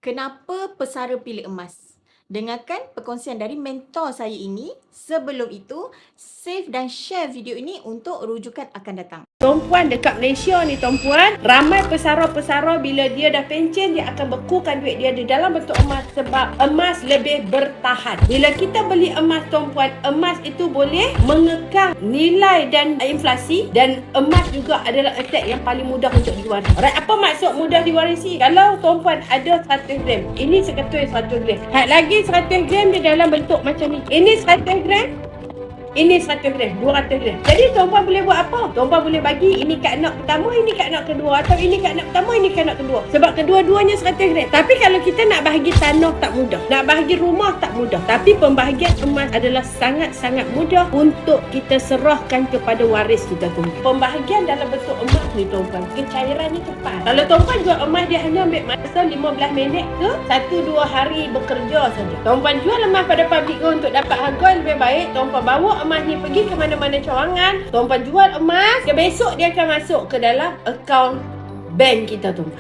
Kenapa pesara pilih emas? Dengarkan perkongsian dari mentor saya ini. Sebelum itu, save dan share video ini untuk rujukan akan datang. Tuan-puan dekat Malaysia ni tuan-puan, ramai pesara-pesara bila dia dah pencen, dia akan bekukan duit dia di dalam bentuk emas sebab emas lebih bertahan. Bila kita beli emas tuan-puan, emas itu boleh mengekang nilai dan inflasi, dan emas juga adalah aset yang paling mudah untuk diwarisi. Alright, apa maksud mudah diwarisi? Kalau tuan-puan ada 100 gram, ini seketul 100 gram. Lagi 100 gram di dalam bentuk macam ni. Ini 100 gram, ini 100 gram, 200 gram. Jadi tuan-puan boleh buat apa? Tuan-puan boleh bagi ini kat anak pertama, ini kat anak kedua, atau ini kat anak pertama, ini kat anak kedua. Sebab kedua-duanya 100 gram. Tapi kalau kita nak bahagi tanah tak mudah. Nak bahagi rumah tak mudah. Tapi pembahagian emas adalah sangat-sangat mudah untuk kita serahkan kepada waris kita tu. Pembahagian dalam bentuk emas ni tuan-puan, pencairannya cepat. Kalau tuan-puan jual emas, dia hanya ambil masa 15 minit ke 1-2 hari bekerja saja. Tuan-puan jual emas pada public untuk dapat harga yang lebih baik, tuan-puan bawa emas ni pergi ke mana-mana cawangan, tuan-puan jual emas, besok dia akan masuk ke dalam akaun bank kita tuan-puan.